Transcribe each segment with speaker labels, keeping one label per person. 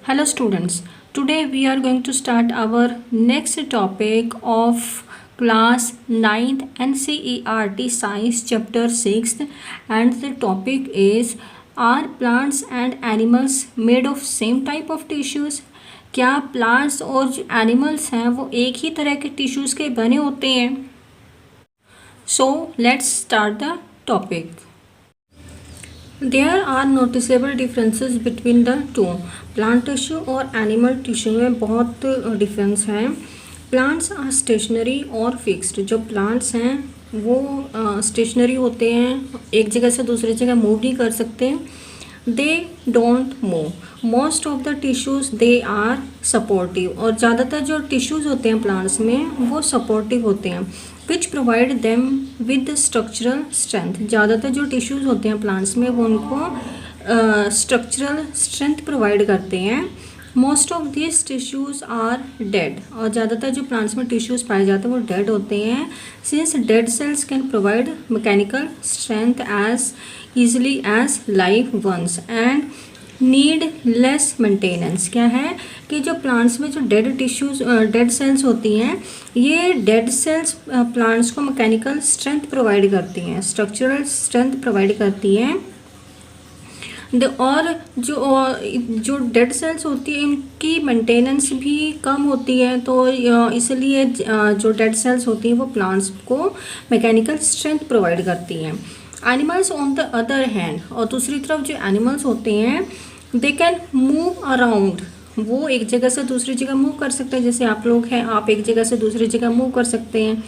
Speaker 1: Hello students, today we are going to start our next topic of class 9th NCERT Science chapter 6th, and the topic is, are plants and animals made of same type of tissues? क्या plants और जो animals हैं वो एक ही तरह के tissues के बने होते हैं? So let's start the topic. There are noticeable differences between the two. Plant tissue और एनिमल टिश्यू में बहुत डिफरेंस है. प्लांट्स आर स्टेशनरी और फिक्स्ड. जो प्लांट्स हैं वो स्टेशनरी होते हैं, एक जगह से दूसरी जगह मूव नहीं कर सकते. They don't move. Most of the tissues they are supportive. और ज़्यादातर जो टिश्यूज़ होते हैं प्लांट्स में वो सपोर्टिव होते हैं. Which provide them with structural strength. ज़्यादातर जो टिश्यूज़ होते हैं प्लांट्स में वो उनको स्ट्रक्चरल स्ट्रेंथ प्रोवाइड करते हैं. Most of this tissues are dead. और ज़्यादातर जो प्लांट्स में टिश्यूज़ पाए जाते हैं वो डेड होते हैं. Since dead cells can provide mechanical strength as easily as live ones and need less maintenance. क्या है कि जो प्लांट्स में जो डेड टिश्यूज़ डेड सेल्स होती हैं, ये डेड सेल्स प्लांट्स को मैकेनिकल स्ट्रेंथ प्रोवाइड करती हैं, स्ट्रक्चरल स्ट्रेंथ प्रोवाइड करती हैं. और जो डेड सेल्स होती है इनकी मेंटेनेंस भी कम होती है, तो इसलिए जो डेड सेल्स होती हैं वो प्लांट्स को मैकेनिकल स्ट्रेंथ प्रोवाइड करती हैं. Animals on the other hand. और दूसरी तरफ जो एनिमल्स होते हैं दे कैन मूव अराउंड. वो एक जगह से दूसरी जगह मूव कर सकते हैं. जैसे आप लोग हैं, आप एक जगह से दूसरी जगह मूव कर सकते हैं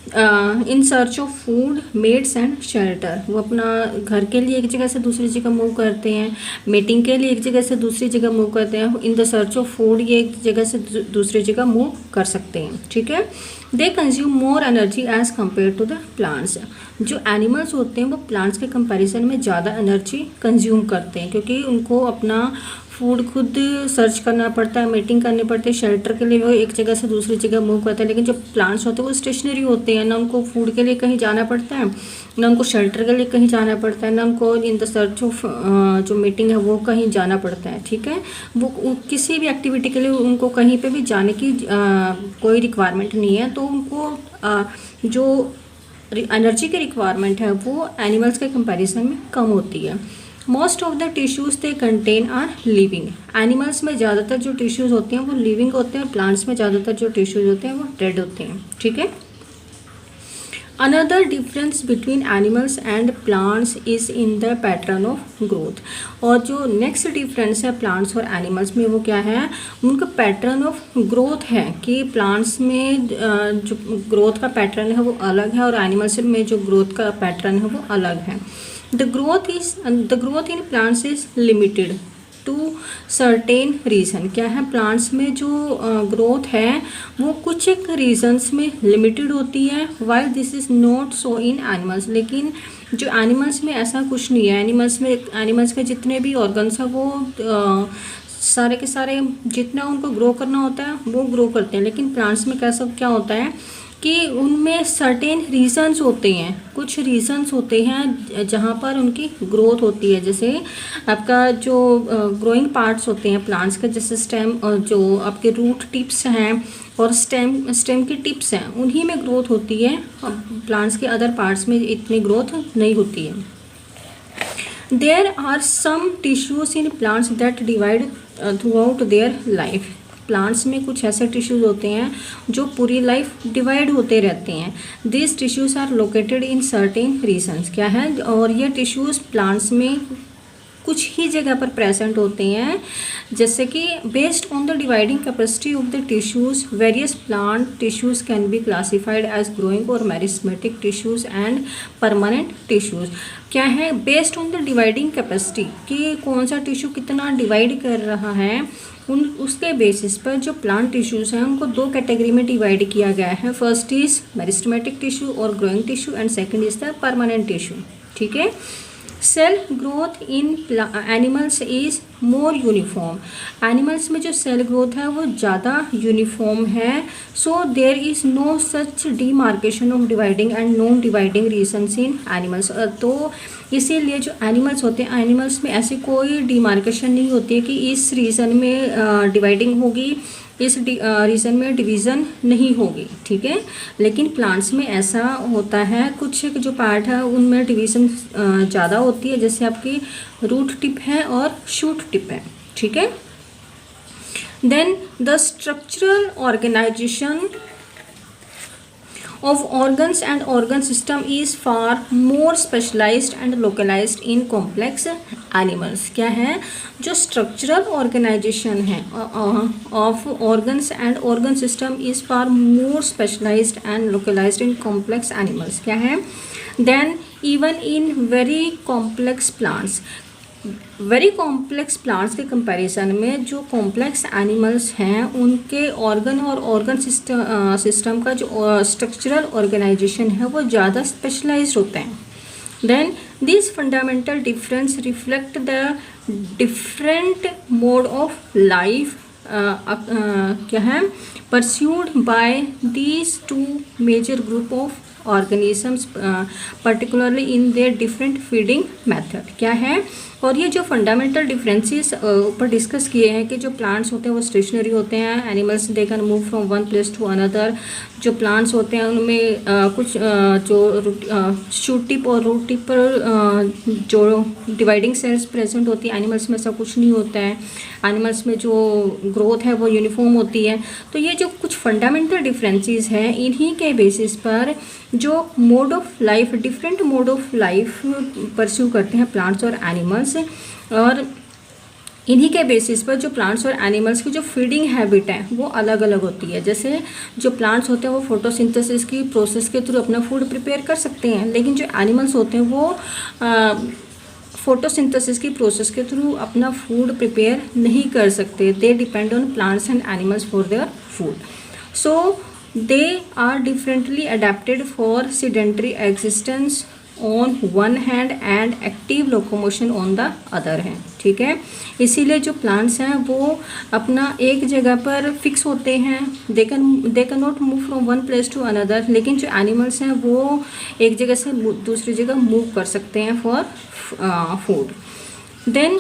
Speaker 1: in search of food mates and shelter. वो अपना घर के लिए एक जगह से दूसरी जगह मूव करते हैं, मीटिंग के लिए एक जगह से दूसरी जगह मूव करते हैं. In the search of food ये एक जगह से दूसरी जगह मूव कर सकते हैं. ठीक है. They consume more energy as compared to the plants. जो एनिमल्स होते हैं वो प्लांट्स के कंपैरिजन में ज़्यादा एनर्जी कंज्यूम करते हैं, क्योंकि उनको अपना फूड खुद सर्च करना पड़ता है, मीटिंग करनी पड़ती है. शेल्टर के लिए वो एक जगह से दूसरी जगह मूव करते हैं. लेकिन जो प्लांट्स होते हैं वो स्टेशनरी होते हैं. ना उनको फूड के लिए कहीं जाना पड़ता है, ना उनको शेल्टर के लिए कहीं जाना पड़ता है, ना उनको इन द सर्च ऑफ जो मीटिंग है वो कहीं जाना पड़ता है. ठीक है. वो किसी भी एक्टिविटी के लिए उनको कहीं पे भी जाने की कोई रिक्वायरमेंट नहीं है. तो उनको जो एनर्जी की रिक्वायरमेंट है वो एनिमल्स के कंपैरिजन में कम होती है. Most of the tissues they contain are living. Animals में ज़्यादातर जो टिश्यूज़ होते हैं वो लिविंग होते हैं, और प्लांट्स में ज़्यादातर जो टिश्यूज़ होते हैं वो डेड होते हैं. ठीक है. Another difference between animals and plants is in the pattern of growth. और जो नेक्स्ट डिफरेंस है प्लांट्स और एनिमल्स में वो क्या है, उनका पैटर्न ऑफ ग्रोथ है. कि प्लांट्स में जो ग्रोथ का पैटर्न है वो अलग है, और एनिमल्स में जो ग्रोथ का पैटर्न है वो अलग है. The growth in plants is limited to certain reason. क्या है, प्लांट्स में जो ग्रोथ है वो कुछ एक रीजन्स में लिमिटेड होती है, while this is not so in animals. लेकिन जो एनिमल्स में ऐसा कुछ नहीं है. एनिमल्स के जितने भी ऑर्गन्स हैं वो सारे के सारे जितना उनको ग्रो करना होता है वो ग्रो करते हैं. लेकिन प्लांट्स में क्या होता है कि उनमें सर्टेन रीजन्स होते हैं, कुछ रीजन्स होते हैं जहाँ पर उनकी ग्रोथ होती है. जैसे आपका जो ग्रोइंग पार्ट्स होते हैं प्लांट्स के, जैसे स्टेम और जो आपके रूट टिप्स हैं और स्टेम की टिप्स हैं, उन्हीं में ग्रोथ होती है. प्लांट्स के अदर पार्ट्स में इतनी ग्रोथ नहीं होती है. There are some tissues in plants that divide throughout their life. Plants में कुछ ऐसे टिश्यूज़ होते हैं जो पूरी लाइफ डिवाइड होते रहते हैं. This tissues are located in certain regions. क्या है, और ये टिश्यूज़ प्लांट्स में कुछ ही जगह पर प्रेजेंट होते हैं. जैसे कि based on the dividing capacity of the tissues various plant tissues can be classified as growing और meristematic tissues and permanent tissues. क्या है, based on the dividing capacity कि कौन सा टिश्यू कितना डिवाइड कर रहा है, उसके बेसिस पर जो प्लांट टिश्यूज़ हैं उनको दो कैटेगरी में डिवाइड किया गया है. फर्स्ट इज़ मेरिस्टेमेटिक टिश्यू और growing tissue, and second is the permanent tissue. ठीक है. Cell growth in animals is more uniform. Animals में जो सेल ग्रोथ है वो ज़्यादा यूनिफॉर्म है। So there is no such demarcation of dividing and non dividing regions in animals. तो इसीलिए जो एनिमल्स होते हैं, एनिमल्स में ऐसी कोई डिमार्केशन नहीं होती है कि इस रीजन में डिवाइडिंग होगी, इस रीजन में डिवीज़न नहीं होगी, ठीक है। लेकिन प्लांट्स में ऐसा होता है, कुछ जो पार्ट है उनमें डिवीज़न ज़्यादा होती है, जैसे आपकी रूट टिप है और शूट टिप है, ठीक है। Then the structural organisation of organs and organ system is far more specialized and localized in complex animals। क्या है, जो structural organization है of organs and organ system is far more specialized and localized in complex animals। क्या है, then even in very complex plants, very complex plants के comparison में जो complex animals हैं उनके ऑर्गन और ऑर्गन सिस्टम का जो स्ट्रक्चरल ऑर्गेनाइजेशन है वो ज़्यादा स्पेशलाइज्ड होते हैं। Then this fundamental difference reflect the different mode of life क्या है pursued by these two major group of organisms particularly in their different feeding method. क्या है, और ये जो फंडामेंटल डिफरेंसेस ऊपर डिस्कस किए हैं कि जो प्लांट्स होते हैं वो स्टेशनरी होते हैं, animals they can move from one place to another. जो प्लांट्स होते हैं उनमें कुछ जो शूट टिप और रूट टिप पर जो डिवाइडिंग सेल्स प्रेजेंट होती है, एनिमल्स में ऐसा कुछ नहीं होता है। एनिमल्स में जो ग्रोथ है वो यूनिफॉर्म होती है। तो ये जो कुछ फंडामेंटल डिफरेंसेस हैं, इन्हीं के बेसिस पर जो mode of life, different mode of life pursue करते हैं प्लांट्स और एनिमल्स, और इन्हीं के बेसिस पर जो प्लांट्स और एनिमल्स की जो फीडिंग हैबिट है वो अलग अलग होती है। जैसे जो प्लांट्स होते हैं वो फोटोसिंथेसिस की प्रोसेस के थ्रू अपना फूड प्रिपेयर कर सकते हैं, लेकिन जो एनिमल्स होते हैं वो फोटोसिंथेसिस की प्रोसेस के थ्रू अपना फूड प्रिपेयर नहीं कर सकते। They depend on plants and animals for their food. So they are differently adapted for sedentary existence on one hand and active locomotion on the other hand, ठीक है। इसीलिए जो plants हैं वो अपना एक जगह पर फिक्स होते हैं, they can not move from one place to another. लेकिन जो एनिमल्स हैं वो एक जगह से दूसरी जगह मूव कर सकते हैं for food. Then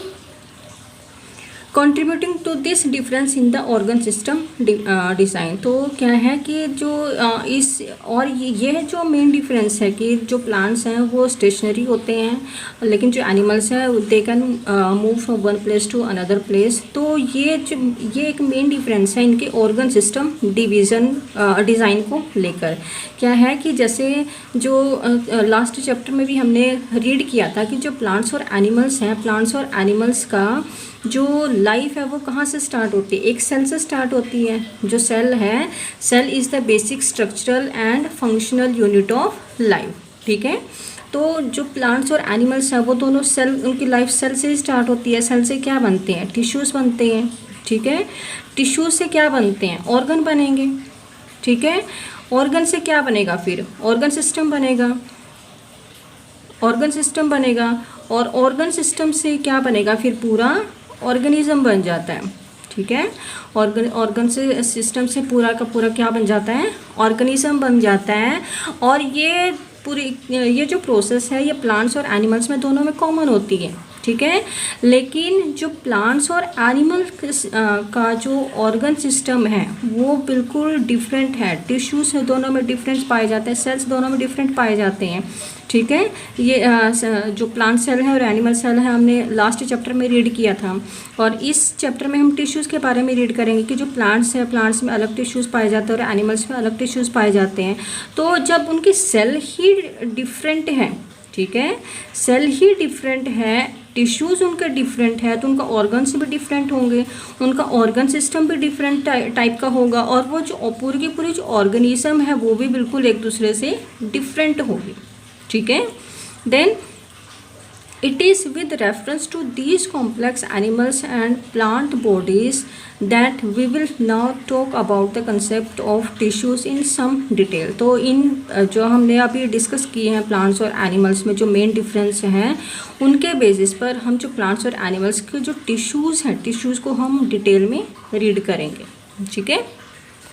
Speaker 1: contributing to this difference in the organ system design. तो क्या है कि जो इस और ये जो मेन डिफरेंस है कि जो प्लांट्स हैं वो स्टेशनरी होते हैं, लेकिन जो एनिमल्स हैं they can move from one place to another place. तो ये एक मेन डिफरेंस है इनके ऑर्गन सिस्टम डिज़ाइन को लेकर। क्या है कि जैसे जो लास्ट चैप्टर में भी हमने रीड किया था कि जो प्लांट्स और एनिमल्स हैं, प्लांट्स और एनिमल्स का जो लाइफ है वो कहाँ से स्टार्ट होती है, एक सेल से स्टार्ट होती है। जो सेल है, cell is the basic structural and functional unit of life, ठीक है। तो जो प्लांट्स और एनिमल्स हैं वो दोनों सेल, उनकी लाइफ सेल से ही स्टार्ट होती है। सेल से क्या बनते हैं, टिश्यूज़ बनते हैं, ठीक है। टिश्यूज़ से क्या बनते हैं, ऑर्गन बनेंगे, ठीक है। ऑर्गन से क्या बनेगा, फिर ऑर्गन सिस्टम बनेगा, ऑर्गन सिस्टम बनेगा, और ऑर्गन सिस्टम से क्या बनेगा, फिर पूरा ऑर्गेनिज्म बन जाता है, ठीक है। ऑर्गन से सिस्टम से पूरा का पूरा क्या बन जाता है, ऑर्गेनिज्म बन जाता है। और ये जो प्रोसेस है ये प्लांट्स और एनिमल्स में दोनों में कॉमन होती है, ठीक है। लेकिन जो प्लांट्स और एनिमल का जो ऑर्गन सिस्टम है वो बिल्कुल डिफरेंट है। टिश्यूज दोनों में डिफरेंस पाए जाते हैं, सेल्स दोनों में डिफरेंट पाए जाते हैं, ठीक है। ये जो प्लांट सेल है और एनिमल सेल है हमने लास्ट चैप्टर में रीड किया था, और इस चैप्टर में हम टिश्यूज़ के बारे में रीड करेंगे कि जो प्लांट्स है, प्लांट्स में अलग टिश्यूज़ पाए जाते हैं और एनिमल्स में अलग टिश्यूज़ पाए जाते हैं। तो जब उनकी सेल ही डिफरेंट है, ठीक है, सेल ही डिफरेंट है, टिश्यूज़ उनके डिफरेंट है, तो उनका ऑर्गन्स भी डिफरेंट होंगे, उनका ऑर्गन सिस्टम भी डिफरेंट टाइप का होगा, और वो जो पूरी की पूरी जो ऑर्गेनिज्म है वो भी बिल्कुल एक दूसरे से डिफरेंट होगी, ठीक है। Then It is with reference to these complex animals and plant bodies that we will now talk about the concept of tissues in some detail. तो इन जो हमने अभी डिस्कस किए हैं प्लांट्स और एनिमल्स में जो मेन डिफरेंस हैं उनके बेसिस पर हम जो प्लांट्स और एनिमल्स के जो टिश्यूज़ हैं टिश्यूज़ को हम डिटेल में रीड करेंगे, ठीक है।